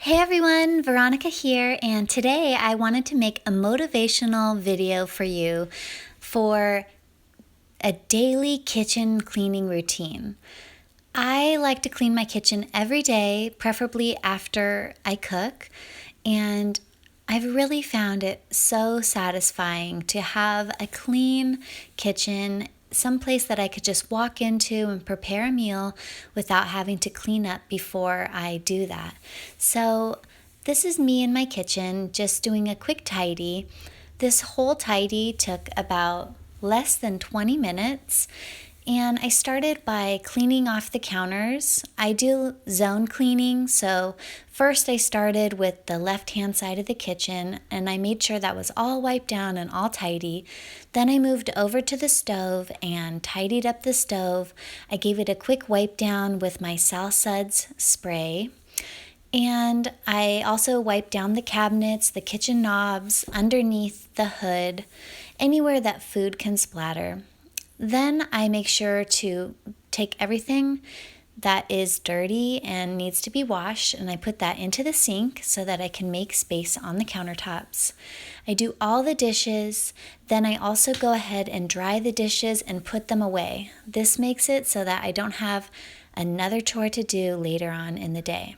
Hey everyone, Veronica here, and today I wanted to make a motivational video for you for a daily kitchen cleaning routine. I like to clean my kitchen every day, preferably after I cook, and I've really found it so satisfying to have a clean kitchen, someplace that I could just walk into and prepare a meal without having to clean up before I do that. So this is me in my kitchen just doing a quick tidy. This whole tidy took about less than 20 minutes. And I started by cleaning off the counters. I do zone cleaning, so first I started with the left-hand side of the kitchen and I made sure that was all wiped down and all tidy. Then I moved over to the stove and tidied up the stove. I gave it a quick wipe down with my Sal Suds spray. And I also wiped down the cabinets, the kitchen knobs, underneath the hood, anywhere that food can splatter. Then I make sure to take everything that is dirty and needs to be washed, and I put that into the sink so that I can make space on the countertops. I do all the dishes, then I also go ahead and dry the dishes and put them away. This makes it so that I don't have another chore to do later on in the day.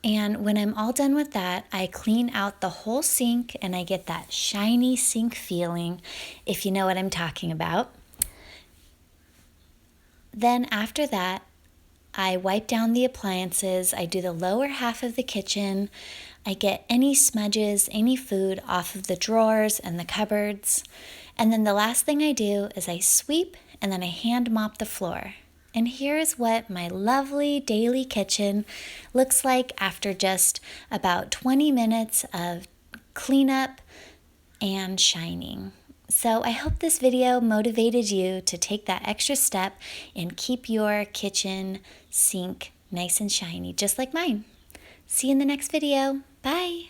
And when I'm all done with that, I clean out the whole sink and I get that shiny sink feeling, if you know what I'm talking about. Then after that, I wipe down the appliances. I do the lower half of the kitchen. I get any smudges, any food off of the drawers and the cupboards. And then the last thing I do is I sweep and then I hand mop the floor. And here's what my lovely daily kitchen looks like after just about 20 minutes of cleanup and shining. So I hope this video motivated you to take that extra step and keep your kitchen sink nice and shiny, just like mine. See you in the next video. Bye.